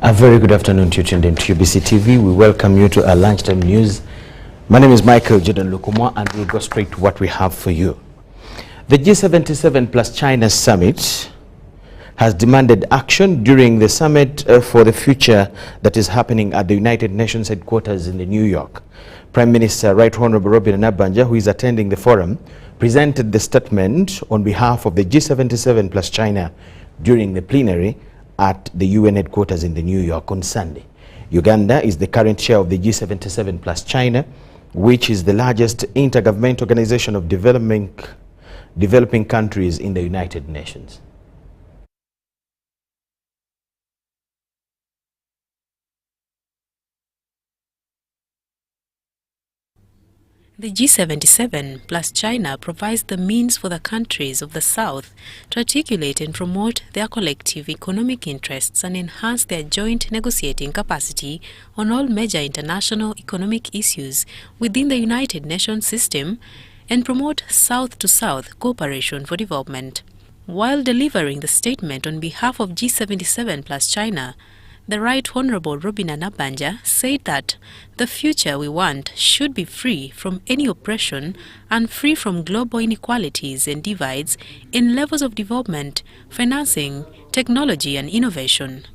A very good afternoon to you tuned into UBC TV. We welcome you to our lunchtime news. My name is Michael Jordan Lukumwa, and we'll go straight to what we have for you. The G77 plus China summit has demanded action during the summit for the future that is happening at the United Nations headquarters in New York. Prime Minister Right Honorable Robin Nabanja, who is attending the forum, presented the statement on behalf of the G77 plus China during the plenary at the UN headquarters in New York on Sunday. Uganda is the current chair of the G77 plus China, which is the largest intergovernmental organization of developing countries in the United Nations. The G77 plus China provides the means for the countries of the South to articulate and promote their collective economic interests and enhance their joint negotiating capacity on all major international economic issues within the United Nations system and promote South-to-South cooperation for development. While delivering the statement on behalf of G77 plus China, the Right Honorable Robin Nabanja said that the future we want should be free from any oppression and free from global inequalities and divides in levels of development, financing, technology and innovation.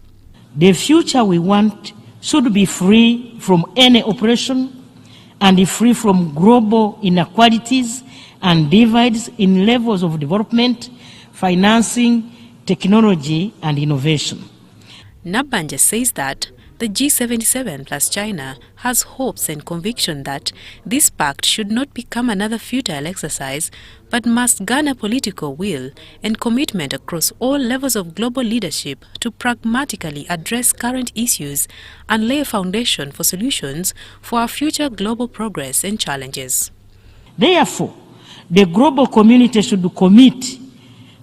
The future we want should be free from any oppression and free from global inequalities and divides in levels of development, financing, technology and innovation. Nabanja says that the G77 plus China has hopes and conviction that this pact should not become another futile exercise, but must garner political will and commitment across all levels of global leadership to pragmatically address current issues and lay a foundation for solutions for our future global progress and challenges. Therefore, the global community should commit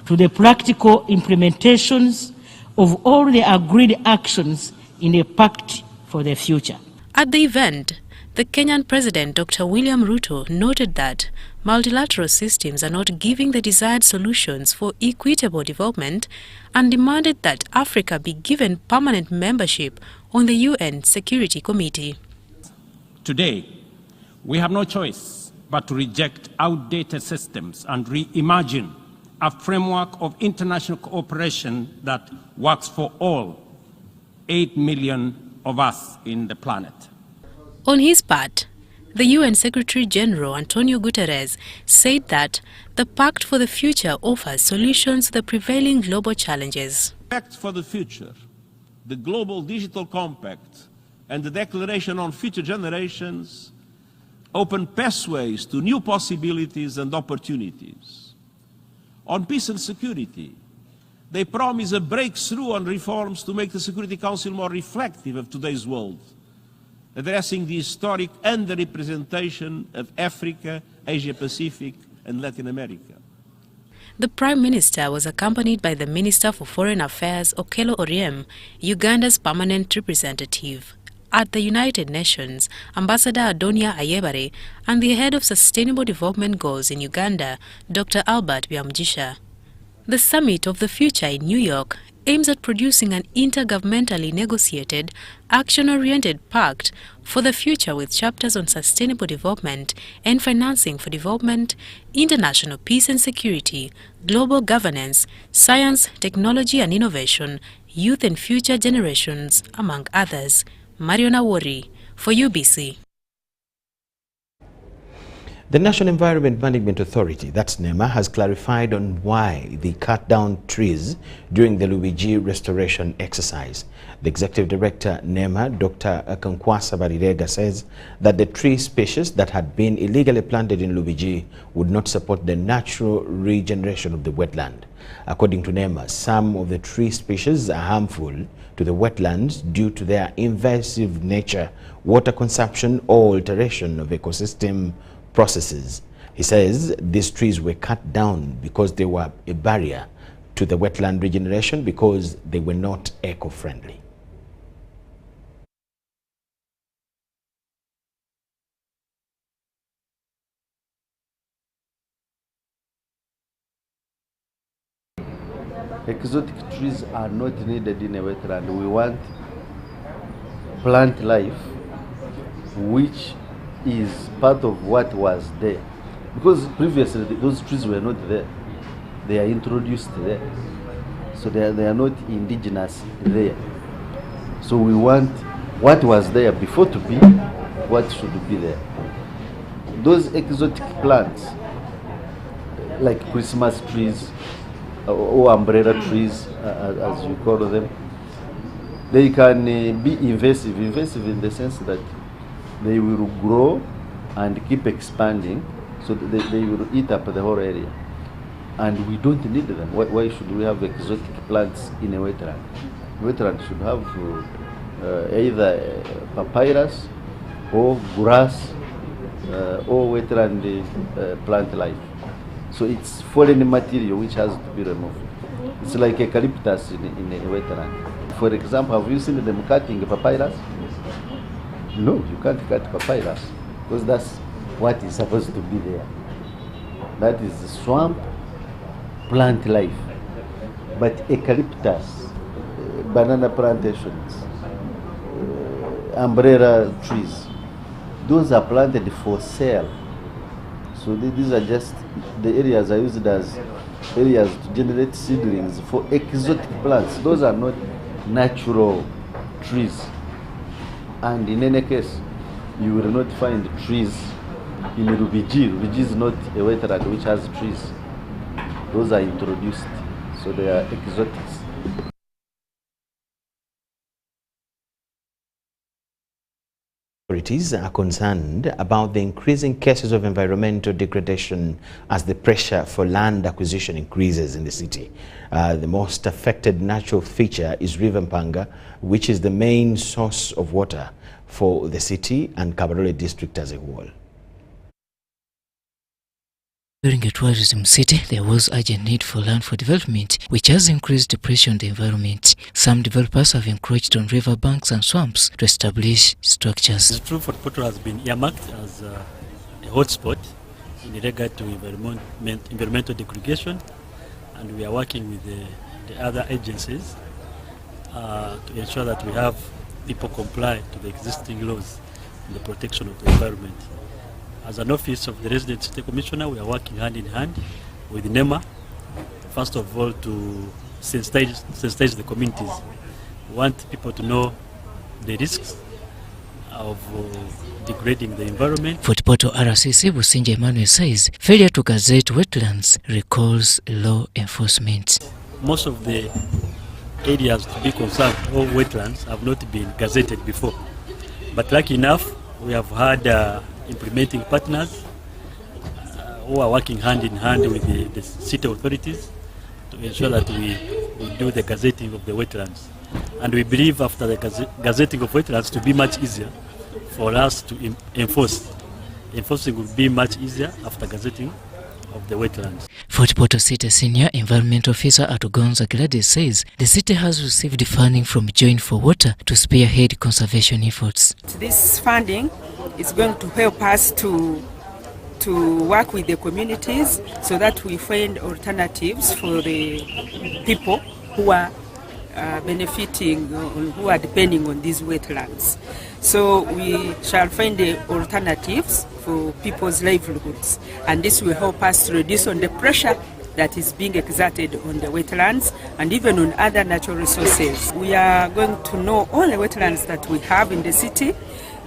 to the practical implementations of all the agreed actions in the Pact for the Future. At the event, the Kenyan President Dr. William Ruto noted that multilateral systems are not giving the desired solutions for equitable development and demanded that Africa be given permanent membership on the UN Security Committee. Today, we have no choice but to reject outdated systems and reimagine a framework of international cooperation that works for all 8 million of us in the planet. On his part, the UN Secretary General Antonio Guterres said that the Pact for the Future offers solutions to the prevailing global challenges. The Pact for the Future, the Global Digital Compact, and the Declaration on Future Generations open pathways to new possibilities and opportunities. On peace and security, they promise a breakthrough on reforms to make the Security Council more reflective of today's world, addressing the historic underrepresentation of Africa, Asia-Pacific and Latin America. The Prime Minister was accompanied by the Minister for Foreign Affairs, Okello Oryem, Uganda's permanent representative at the United Nations, Ambassador Adonia Ayebare, and the Head of Sustainable Development Goals in Uganda, Dr. Albert Byamujisha. The Summit of the Future in New York aims at producing an intergovernmentally negotiated, action-oriented pact for the future with chapters on sustainable development and financing for development, international peace and security, global governance, science, technology and innovation, youth and future generations, among others. Mariona Wori for UBC. The National Environment Management Authority, that's NEMA, has clarified on why they cut down trees during the Refugee restoration exercise. The Executive Director, NEMA, Dr. Kankwasa Barirega, says that the tree species that had been illegally planted in Refugee would not support the natural regeneration of the wetland. According to NEMA, some of the tree species are harmful to the wetlands due to their invasive nature, water consumption, or alteration of ecosystem processes. He says these trees were cut down because they were a barrier to the wetland regeneration because they were not eco-friendly. Exotic trees are not needed in a wetland. We want plant life, which is part of what was there. Because previously those trees were not there. They are introduced there. So they are not indigenous there. So we want what was there before to be what should be there. Those exotic plants, like Christmas trees or umbrella trees, as you call them, they can be invasive in the sense that they will grow and keep expanding, so that they will eat up the whole area. And we don't need them. Why should we have exotic plants in a wetland? Wetland should have either papyrus or grass or wetland plant life. So it's foreign material which has to be removed. It's like eucalyptus in a wetland. For example, have you seen them cutting papyrus? No, you can't cut papyrus because that's what is supposed to be there. That is the swamp plant life. But eucalyptus, banana plantations, umbrella trees, those are planted for sale. So these are just, the areas are used as areas to generate seedlings for exotic plants. Those are not natural trees. And in any case, you will not find trees in Refugee. Refugee is not a wetland which has trees. Those are introduced, so they are exotics. Authorities are concerned about the increasing cases of environmental degradation as the pressure for land acquisition increases in the city. The most affected natural feature is River Mpanga, which is the main source of water for the city and Kabarole district as a whole. During a tourism city, there was urgent need for land for development, which has increased the pressure on the environment. Some developers have encroached on river banks and swamps to establish structures. It's true, Fort Portal has been earmarked as a hotspot in regard to environmental degradation, and we are working with the other agencies to ensure that we have people comply to the existing laws in the protection of the environment. As an office of the Resident City Commissioner, we are working hand in hand with NEMA, first of all to sensitize the communities. We want people to know the risks of degrading the environment. Fort Portal RCC Businja Emmanuel says failure to gazette wetlands recalls law enforcement. Most of the areas to be concerned, or wetlands, have not been gazetted before. But lucky enough, we have had implementing partners who are working hand in hand with the city authorities to ensure that we do the gazetting of the wetlands. And we believe after the gazetting of wetlands to be much easier for us to enforce. Enforcing will be much easier after gazetting of the wetlands. Fort Portal City Senior Environment Officer Atugonza Gladys says the city has received funding from Join for Water to spearhead conservation efforts. This funding is going to help us to work with the communities so that we find alternatives for the people who are benefiting, who are depending on these wetlands. So we shall find the alternatives for people's livelihoods, and this will help us to reduce on the pressure that is being exerted on the wetlands and even on other natural resources. We are going to know all the wetlands that we have in the city.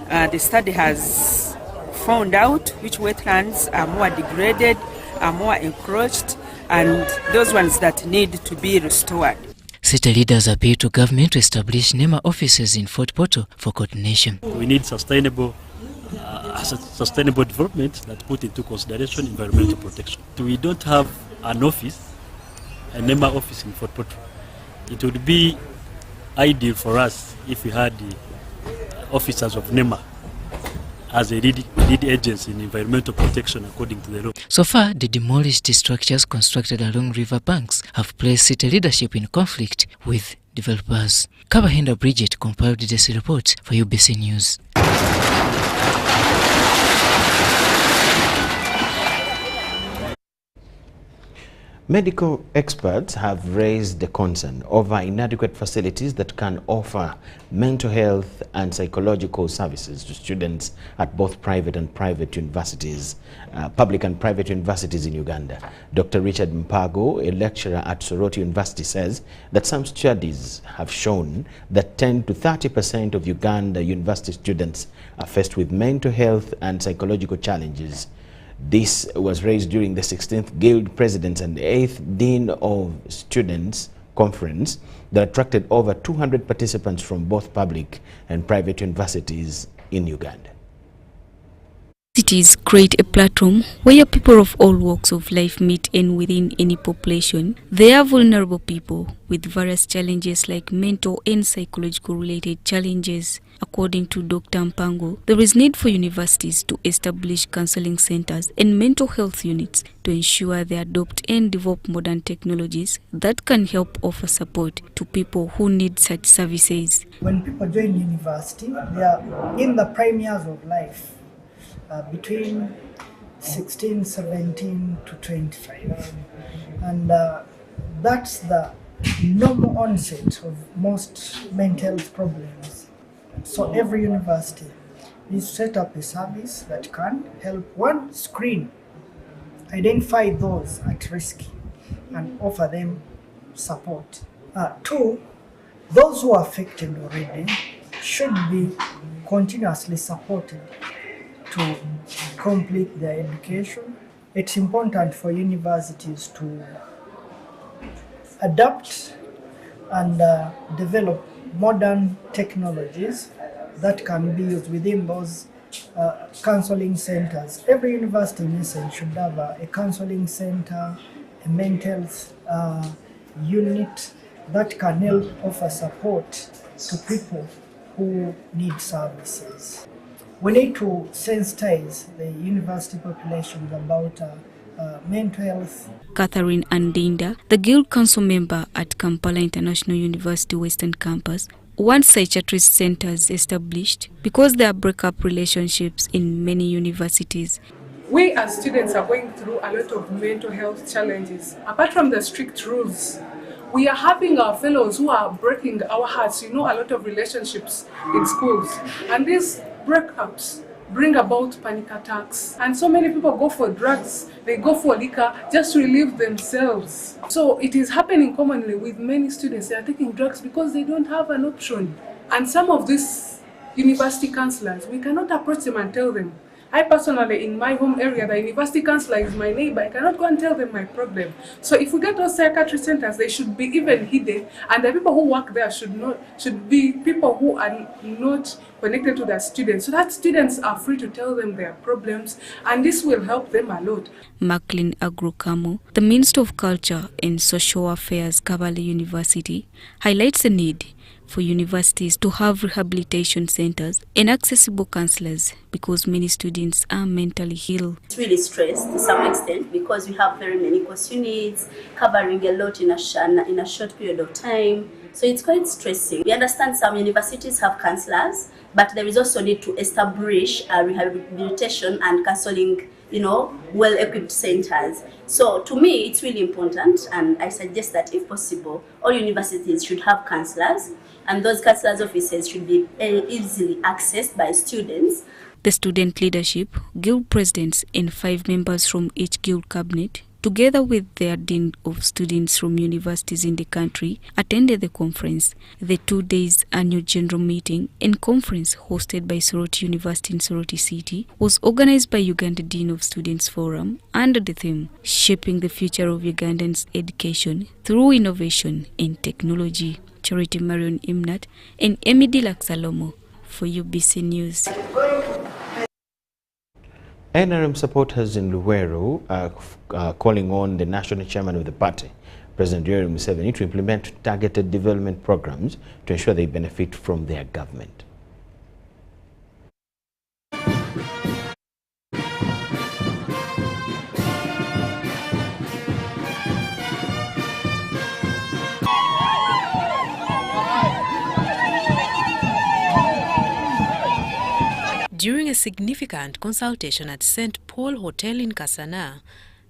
The study has found out which wetlands are more degraded, are more encroached, and those ones that need to be restored. City leaders appeal to government to establish NEMA offices in Fort Portal for coordination. We need sustainable development that put into consideration environmental protection. We don't have an office, a NEMA office in Fort Portal. It would be ideal for us if we had the officers of NEMA as a lead agency in environmental protection according to the law. So far, the demolished structures constructed along river banks have placed city leadership in conflict with developers. Kabahenda Bridget compiled this report for UBC News. Medical experts have raised the concern over inadequate facilities that can offer mental health and psychological services to students at both public and private universities in Uganda. Dr. Richard Mpago, a lecturer at Soroti University, says that some studies have shown that 10 to 30% of Uganda university students are faced with mental health and psychological challenges. This was raised during the 16th Guild Presidents and 8th Dean of Students Conference that attracted over 200 participants from both public and private universities in Uganda. Cities create a platform where people of all walks of life meet, and within any population, there are vulnerable people with various challenges like mental and psychological related challenges. According to Dr. Mpango, there is need for universities to establish counseling centers and mental health units to ensure they adopt and develop modern technologies that can help offer support to people who need such services. When people join university, they are in the prime years of life. Between 16, 17 to 25. And that's the normal onset of most mental health problems. So every university is set up a service that can help, one, screen, identify those at risk and offer them support. Two, those who are affected already should be continuously supported to complete their education. It's important for universities to adapt and develop modern technologies that can be used within those counseling centers. Every university in essence should have a counseling center, a mental health unit that can help offer support to people who need services. We need to sensitize the university population about mental health. Catherine Andinda, the Guild Council member at Kampala International University Western Campus, wants psychiatrist centers established because there are breakup relationships in many universities. We as students are going through a lot of mental health challenges. Apart from the strict rules, we are having our fellows who are breaking our hearts. You know, a lot of relationships in schools. And these breakups bring about panic attacks. And so many people go for drugs, they go for liquor just to relieve themselves. So it is happening commonly with many students. They are taking drugs because they don't have an option. And some of these university counselors, we cannot approach them and tell them. I personally, in my home area, the university counselor is my neighbor. I cannot go and tell them my problem. So if we get those psychiatry centers, they should be even hidden, and the people who work there should be people who are not connected to their students, so that students are free to tell them their problems, and this will help them a lot. Macklin Agrokamo, the Minister of Culture and Social Affairs, Kabaale University, highlights the need for universities to have rehabilitation centers and accessible counselors because many students are mentally ill. It's really stressed to some extent because we have very many course units covering a lot in a short period of time. So it's quite stressing. We understand some universities have counselors, but there is also need to establish a rehabilitation and counseling, well-equipped centers. So to me, it's really important, and I suggest that if possible, all universities should have counselors, and those counselors' offices should be easily accessed by students. The student leadership, guild presidents, and 5 members from each guild cabinet, together with their dean of students from universities in the country, attended the conference. The 2 days annual general meeting and conference hosted by Soroti University in Soroti City was organized by Uganda Dean of Students Forum under the theme Shaping the Future of Ugandans' Education Through Innovation and Technology. Charity Marion Imnat and Emi Dilak-Salomo for UBC News. NRM supporters in Luweero are calling on the national chairman of the party, President Yoweri Museveni, to implement targeted development programs to ensure they benefit from their government. During a significant consultation at St. Paul Hotel in Kasana,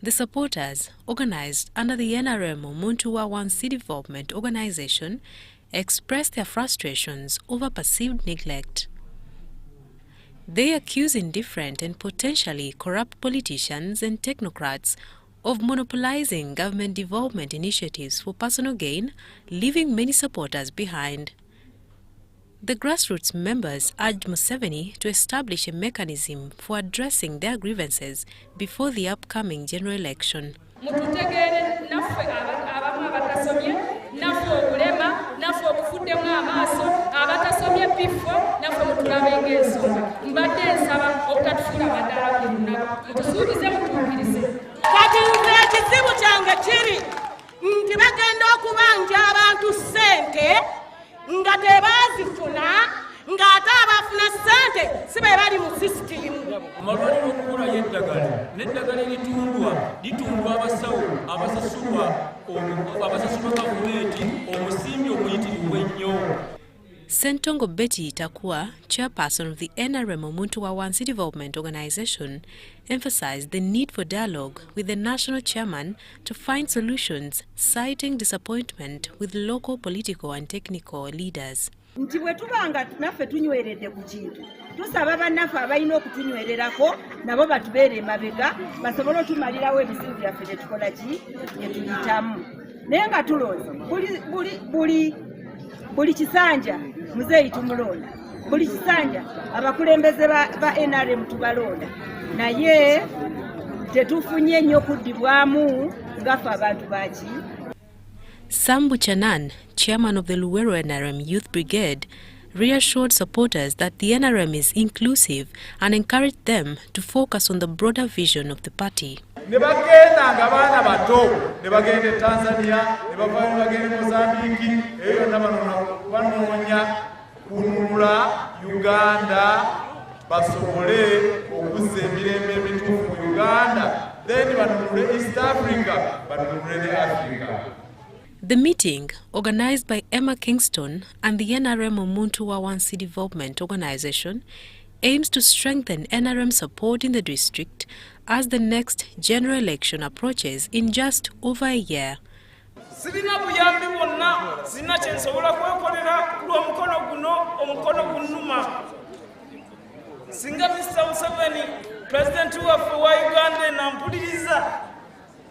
The supporters, organized under the NRM Omuntu wa Wansi Development Organization, expressed their frustrations over perceived neglect. They accuse indifferent and potentially corrupt politicians and technocrats of monopolizing government development initiatives for personal gain, leaving many supporters behind. The grassroots members urged Museveni to establish a mechanism for addressing their grievances before the upcoming general election. nga tebazifuna nga ate abafuna ssente sibe bali mu sisitimu. Amalwaliro okugula y'eddagala n'eddagala litundwa abasawo abasasulwa gavumenti omusimbi omuyitirivu ennyo. Sentongo Betty Takua, chairperson of the NRM Omuntu wa Wansi Development Organization, emphasized the need for dialogue with the national chairman to find solutions, citing disappointment with local political and technical leaders. Nti bwe tubanga naffe tunyweredde ku kintu tusaba bannaffe abalina okutunywererako nabo batubeere emabega basobole otumalirawo ebizibu byaffe tetukola ki tetuyitamu naye nga tulonze buli kisanja muzeeyi tumulonda buli kisanja abakulembeze ba NRM tubalonda naye tetufunye nnyo kuddibwamu ngaffe abantu baki. Sambu Chanan, chairman of the Luwero NRM Youth Brigade, reassured supporters that the NRM is inclusive and encouraged them to focus on the broader vision of the party. Nebagenda nga baana bato nebagenda Tanzania nebagenda Mozambique eyo banoonya kununula Uganda basobole okuzza emirembe emituufu mu Uganda then banunule East Africa banunule Africa. The meeting, organized by Emma Kingston and the NRM Omuntu wa Wansi Development Organization, aims to strengthen NRM support in the district as the next general election approaches in just over a year. Sirina buyambi bwonna sina kye nsobola kwekolera lw'omukono guno omukono gunnuma. Singa Mr. Museveni, President waffe wa Uganda nampuliriza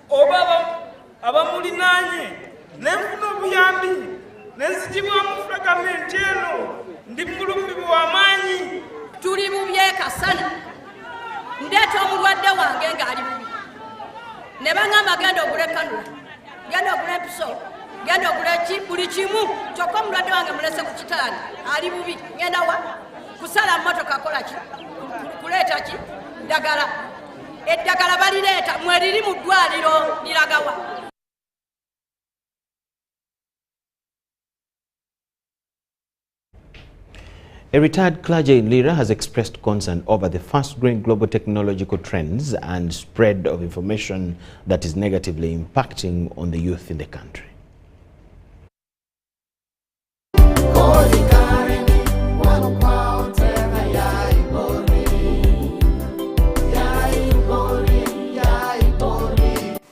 oba abamulinaanye nenfuna obuyambi nenzigibwamu fulagamenti eno ndi mulumbibu w'amaanyi. Tuli mu byekasana ndeeta omulwadde wange ng'ali bubi ne baŋŋamba genda ogula kanula genda ogula empiso genda ogula buli kimu kyokka omulwadde wange mulese ku kitaani ali bubi ngenda wa kusala mmotoka akola ki kuleeta ki ddagala eddagala balireeta mweriri mu ddwaliro liragawa. A retired clergy in Lira has expressed concern over the fast-growing global technological trends and spread of information that is negatively impacting on the youth in the country.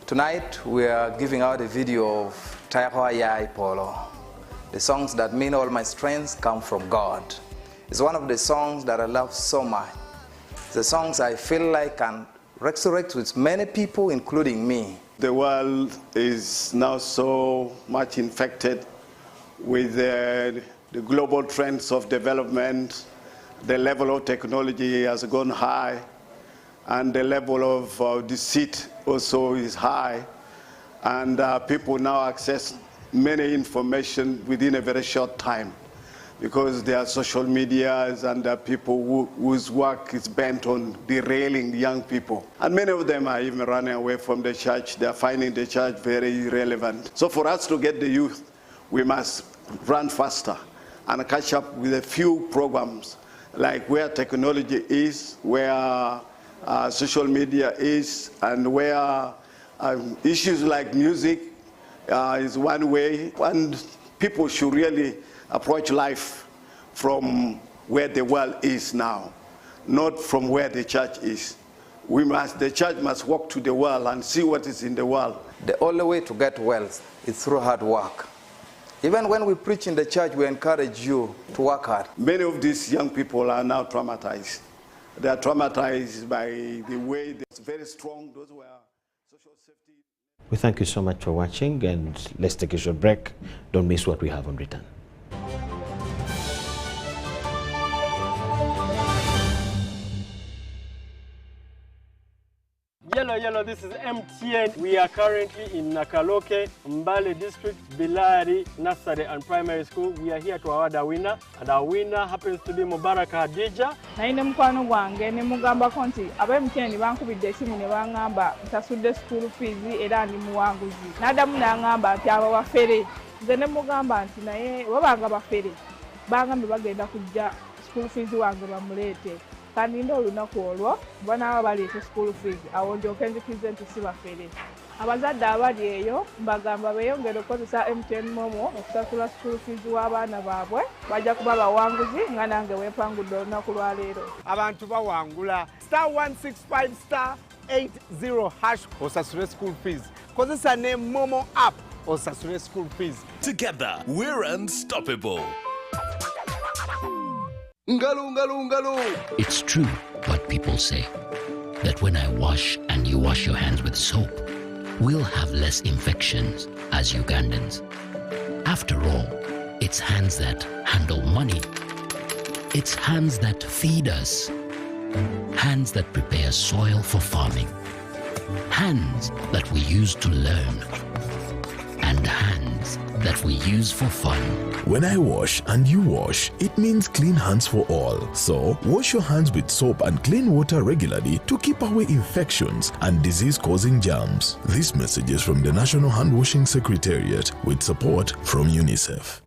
Tonight we are giving out a video of Taiwa Yai Polo. The songs that mean all my strengths come from God. It's one of the songs that I love so much. The songs I feel like can resurrect with many people, including me. The world is now so much infected with the global trends of development. The level of technology has gone high, and the level of deceit also is high. And people now access many information within a very short time, because there are social medias and people whose work is bent on derailing young people. And many of them are even running away from the church. They are finding the church very irrelevant. So for us to get the youth, we must run faster and catch up with a few programs, like where technology is, where social media is, and where issues like music is one way. And people should really approach life from where the world is now, not from where the church is. the church must walk to the world and see what is in the world. The only way to get wealth is through hard work. Even when we preach in the church, we encourage you to work hard. Many of these young people are now traumatized. They are traumatized by the way they're very strong. Those were social safety. We thank you so much for watching, and let's take a short break. Don't miss what we have on return. Yellow, this is MTN. We are currently in Nakaloke, Mbale District, Bilari, Nursery and Primary School. We are here to award a winner, and our winner happens to be Mubaraka Hadija. Naine mukwano gwange ne mugamba konti aba MTN bankubidde esimu ne bangamba ntasudde school fees era ndi muwanguzi. Nadamu nangamba nti aba bafere. Nze ne mugamba nti naye babanga bafere. Bangambe bagenda kujja school fees wange bamuleete. Kandi ndo olunaku olwo banaaba baleeta school fees awo ndyoke nzikize nti si bafere. Abazadde abali eyo mbagamba beeyongere okukozesa MTN Momo okusasula school fees w'abaana baabwe bajja kuba bawanguzi nga nange weepangudde olunaku lwa leero. Abantu bawangula *165*80# osasule school fees. Kozesa ne Momo app osasule school fees. Together, we're unstoppable. It's true what people say, that when I wash and you wash your hands with soap, we'll have less infections as Ugandans. After all, it's hands that handle money. It's hands that feed us. Hands that prepare soil for farming. Hands that we use to learn. And hands that we use for fun. When I wash and you wash, it means clean hands for all. So, wash your hands with soap and clean water regularly to keep away infections and disease-causing germs. This message is from the National Hand Washing Secretariat with support from UNICEF.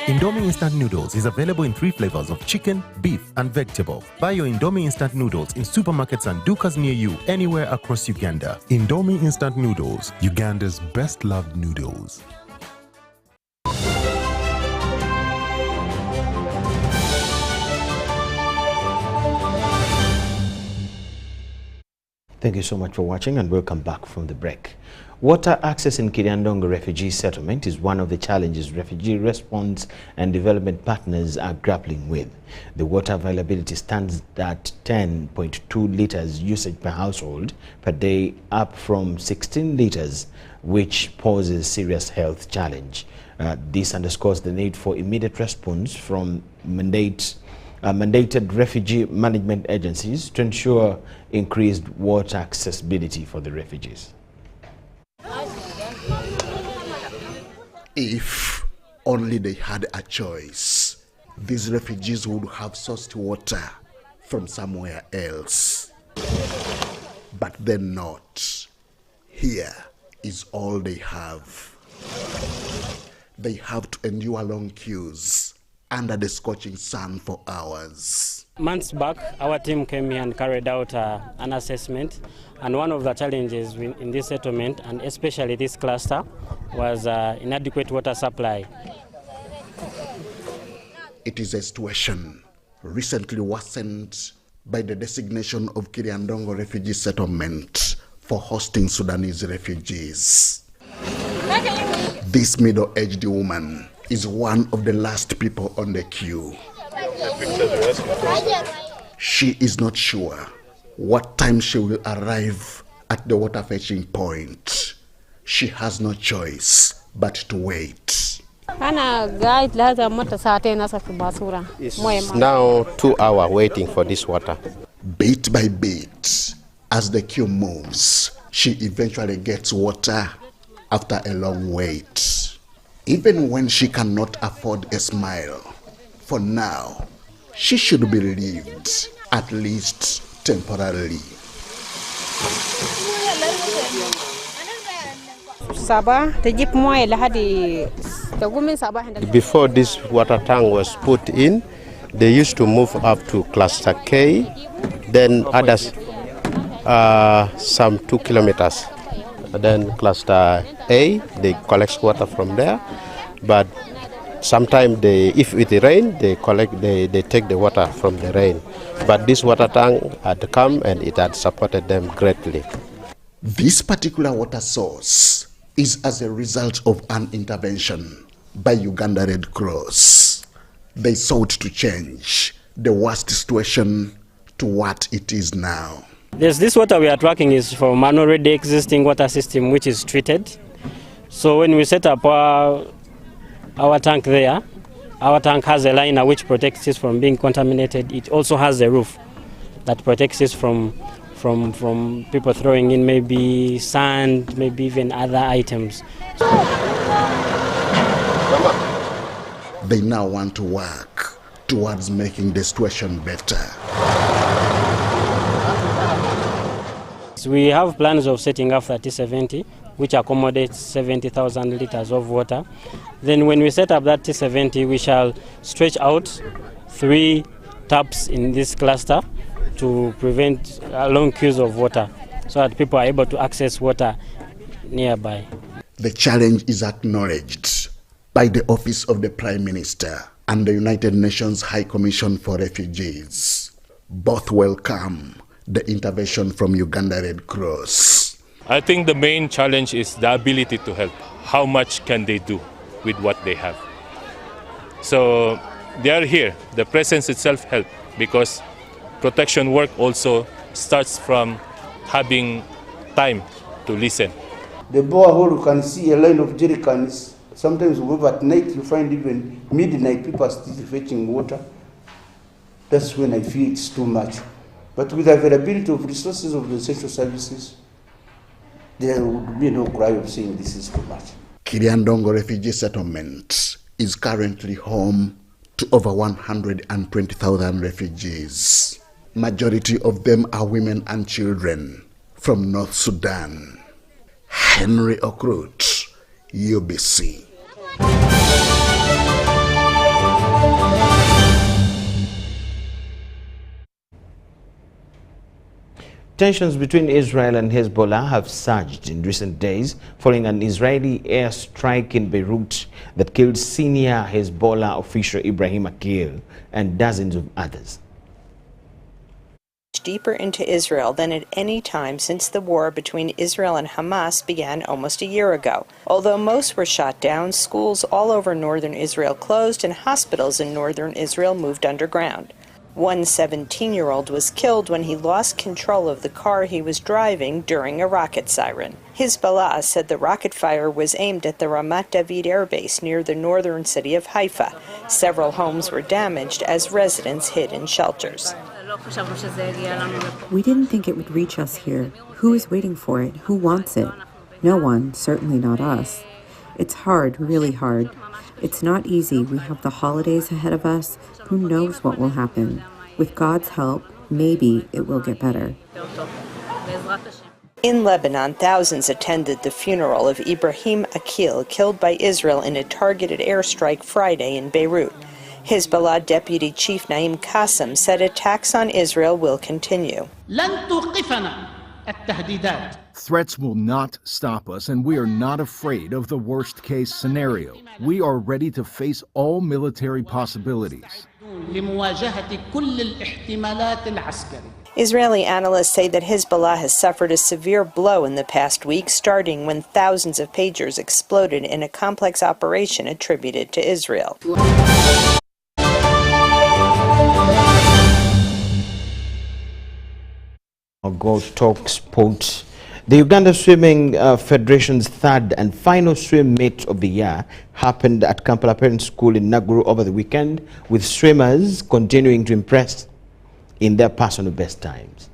Indomie Instant Noodles is available in 3 flavors of chicken, beef, and vegetable. Buy your Indomie Instant Noodles in supermarkets and dukas near you anywhere across Uganda. Indomie Instant Noodles, Uganda's best loved noodles. Thank you so much for watching, and welcome back from the break. Water access in Kiriandongo refugee settlement is one of the challenges refugee response and development partners are grappling with. The water availability stands at 10.2 liters usage per household per day, up from 16 liters, which poses serious health challenge. This underscores the need for immediate response from mandated refugee management agencies to ensure increased water accessibility for the refugees. If only they had a choice, these refugees would have sourced water from somewhere else. But they're not. Here is all they have. They have to endure long queues under the scorching sun for hours. Months back, our team came here and carried out an assessment, and one of the challenges in this settlement, and especially this cluster, was inadequate water supply. It is a situation recently worsened by the designation of Kiriandongo refugee settlement for hosting Sudanese refugees. This middle-aged woman is one of the last people on the queue. She is not sure what time she will arrive at the water fetching point. She has no choice but to wait. It's now 2 hours waiting for this water. Bit by bit, as the queue moves, she eventually gets water after a long wait. Even when she cannot afford a smile, for now, she should be relieved, at least temporarily. Before this water tank was put in, they used to move up to cluster K, then others some 2 kilometers. Then cluster A, they collect water from there, but sometimes if it rains, they take the water from the rain. But this water tank had come and it had supported them greatly. This particular water source is as a result of an intervention by Uganda Red Cross. They sought to change the worst situation to what it is now. Yes, this water we are tracking is from an already existing water system which is treated. So when we set up our tank there, our tank has a liner which protects it from being contaminated. It also has a roof that protects it from people throwing in maybe sand, maybe even other items. They now want to work towards making the situation better. We have plans of setting up 3070, which accommodates 70,000 liters of water. Then when we set up that T70, we shall stretch out 3 taps in this cluster to prevent long queues of water so that people are able to access water nearby. The challenge is acknowledged by the Office of the Prime Minister and the United Nations High Commission for Refugees. Both welcome the intervention from Uganda Red Cross. I think the main challenge is the ability to help. How much can they do with what they have? So they are here. The presence itself helps because protection work also starts from having time to listen. The borehole, you can see a line of jerrycans. Sometimes we go at night, you find even midnight people are still fetching water. That's when I feel it's too much. But with the availability of resources of the essential services, there would be no cry of saying this is too much. Kiriandongo Refugee Settlement is currently home to over 120,000 refugees. Majority of them are women and children from North Sudan. Henry Okrut, UBC. Tensions between Israel and Hezbollah have surged in recent days following an Israeli airstrike in Beirut that killed senior Hezbollah official Ibrahim Akil and dozens of others. Deeper into Israel than at any time since the war between Israel and Hamas began almost a year ago. Although most were shot down, schools all over northern Israel closed and hospitals in northern Israel moved underground. One 17-year-old was killed when he lost control of the car he was driving during a rocket siren. Hezbollah said the rocket fire was aimed at the Ramat David air base near the northern city of Haifa. Several homes were damaged as residents hid in shelters. We didn't think it would reach us here. Who is waiting for it? Who wants it? No one, certainly not us. It's hard, really hard. It's not easy. We have the holidays ahead of us. Who knows what will happen? With God's help, maybe it will get better. In Lebanon, thousands attended the funeral of Ibrahim Akil, killed by Israel in a targeted airstrike Friday in Beirut. Hezbollah Deputy Chief Naim Qassem said attacks on Israel will continue. Threats will not stop us, and we are not afraid of the worst-case scenario. We are ready to face all military possibilities. Israeli analysts say that Hezbollah has suffered a severe blow in the past week, starting when thousands of pagers exploded in a complex operation attributed to Israel. I'll go talk sport. The Uganda Swimming Federation's third and final swim meet of the year happened at Kampala Parent School in Naguru over the weekend, with swimmers continuing to impress in their personal best times.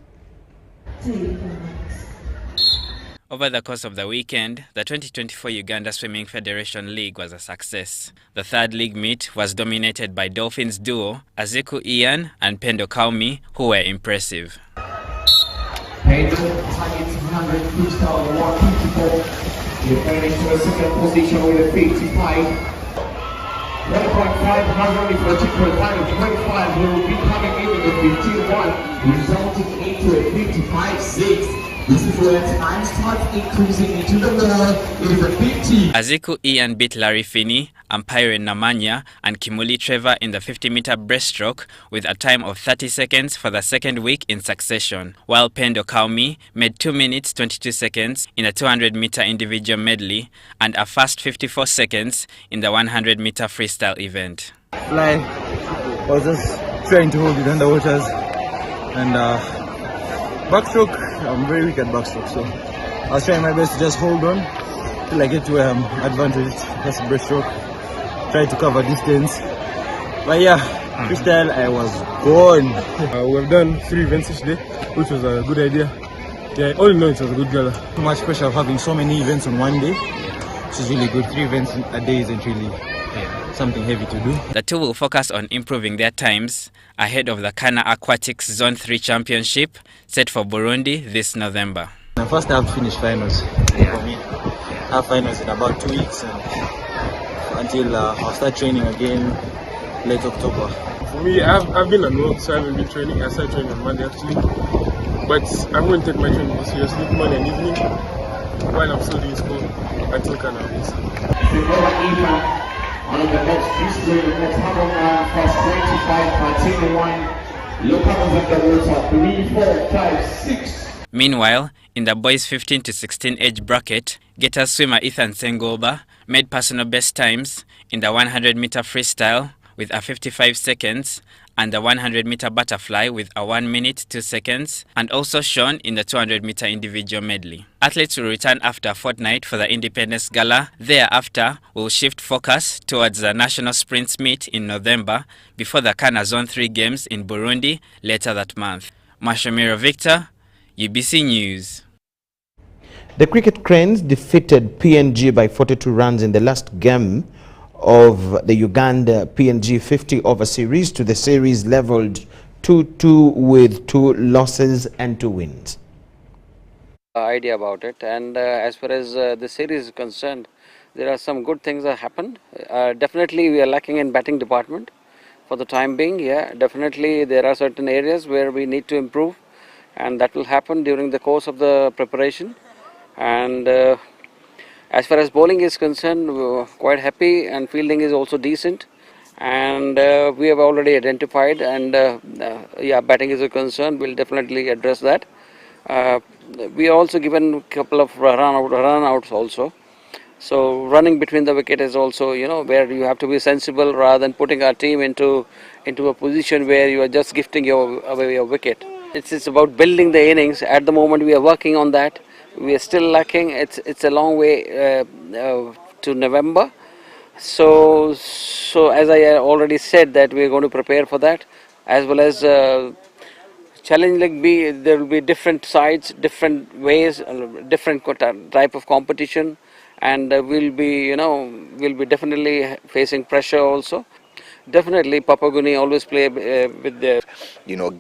Over the course of the weekend, the 2024 Uganda Swimming Federation League was a success. The third league meet was dominated by Dolphins duo Aziku Ian and Pendo Kaumi, who were impressive. Pendo targets 100 freestyle 154. He finished to a second position with a 55. 1.5, 100 for 2.5, he will be coming in with a 15-1, resulting into a 55-6. This is where time starts increasing into the middle. It is a big team. Aziku Ian beat Larry Finney, Ampire Namanya, and Kimuli Trevor in the 50-meter breaststroke with a time of 30 seconds for the second week in succession, while Pendo Kaumi made 2 minutes 22 seconds in a 200-meter individual medley and a fast 54 seconds in the 100-meter freestyle event. I was just trying to hold it under waters, and backstroke, I'm very weak at backstroke, so I was trying my best to just hold on till I get to advantage. That's breaststroke, try to cover distance. But yeah, freestyle I was gone. We've done 3 events each day, which was a good idea. Yeah, all in all it was a good gala. Too much pressure of having so many events on one day, which is really good. 3 events a day isn't really something heavy to do. The two will focus on improving their times ahead of the Kana Aquatics Zone 3 Championship set for Burundi this November. First I have to finish finals. For me, I have finals in about 2 weeks, and until I'll start training again late October. For me, I've been on road, so I haven't been training. I started training on Monday actually, but I'm going to take my training more seriously morning and evening while I'm still doing school until Kana. On the next history, next 100 first 25, continue 1. Locals at the water, 3, 4, 5, 6. Meanwhile, in the boys 15 to 16 age bracket, Getter swimmer Ethan Sengoba made personal best times in the 100-meter freestyle with a 55 seconds and the 100-meter butterfly with a 1 minute 2 seconds, and also shone in the 200-meter individual medley. Athletes will return after a fortnight for the Independence Gala. Thereafter, will shift focus towards the National Sprints Meet in November before the Kana Zone 3 Games in Burundi later that month. Mashamiro Victor, UBC News. The Cricket Cranes defeated PNG by 42 runs in the last game of the Uganda PNG 50-over series to the series leveled 2-2 with 2 losses and 2 wins. Idea about it, and as far as the series is concerned, there are some good things that happened. Definitely we are lacking in batting department for the time being. Yeah, definitely there are certain areas where we need to improve, and that will happen during the course of the preparation. And as far as bowling is concerned, we're quite happy, and fielding is also decent, and we have already identified, and yeah, batting is a concern. We'll definitely address that. We are also given a couple of run outs also. So running between the wicket is also, you know, where you have to be sensible rather than putting our team into a position where you are just gifting away your wicket. It's about building the innings. At the moment we are working on that. We are still lacking. It's a long way to November. So as I already said, that we are going to prepare for that, as well as Challenge League B. There will be different sides, different ways, different type of competition, and we'll be definitely facing pressure also. Definitely, Papua New Guinea always play with their,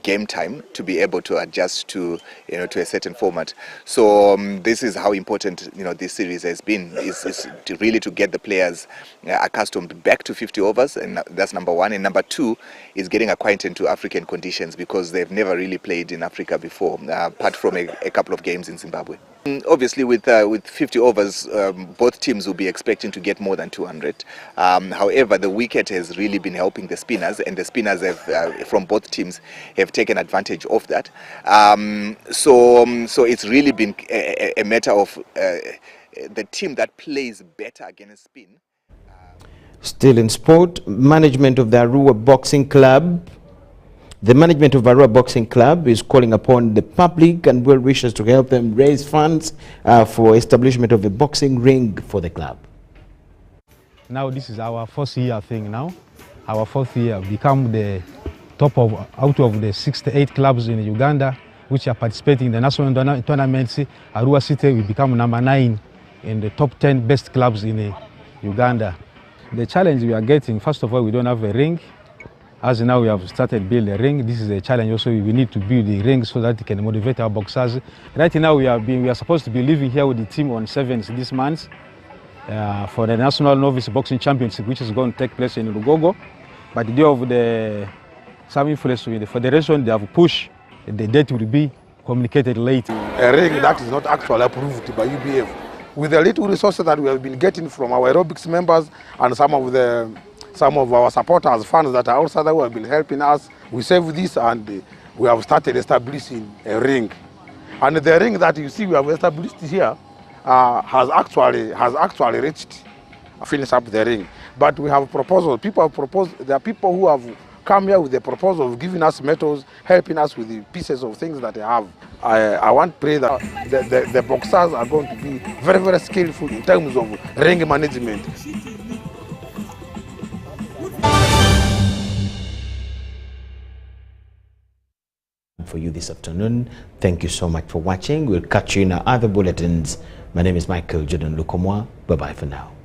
game time to be able to adjust to, to a certain format. So this is how important, this series has been. Is to really to get the players accustomed back to 50 overs, and that's number one. And number two is getting acquainted to African conditions, because they've never really played in Africa before, apart from a couple of games in Zimbabwe. Obviously, with 50 overs, both teams will be expecting to get more than 200. However, the wicket has really been helping the spinners, and the spinners have, from both teams, have taken advantage of that. So it's really been a matter of the team that plays better against spin. Still in sport, management of the Arua Boxing Club. The management of Arua Boxing Club is calling upon the public and well-wishers to help them raise funds for establishment of a boxing ring for the club. Now this is our 4th year thing now. Our 4th year, become the top of, out of the 68 clubs in Uganda. which are participating in the national tournaments. Arua City will become number 9 in the top 10 best clubs in Uganda. The challenge we are getting, first of all, we don't have a ring. As now we have started building a ring, this is a challenge also. We need to build the ring so that it can motivate our boxers. Right now we are supposed to be living here with the team on 7th this month for the National Novice Boxing Championship, which is going to take place in Lugogo. But the day of some influence with the federation, they have pushed the date will be communicated later. A ring that is not actually approved by UBF. With the little resources that we have been getting from our aerobics members and some of our supporters, fans that are outside that have been helping us, we saved this and we have started establishing a ring. And the ring that you see we have established here has actually reached finish up the ring. But we have proposals. People have proposed. There are people who have come here with the proposal of giving us metals, helping us with the pieces of things that they have. I want to pray that the boxers are going to be very, very skillful in terms of ring management. For you this afternoon, thank you so much for watching. We'll catch you in our other bulletins. My name is Michael Jordan Lukomwa. Bye-bye for now.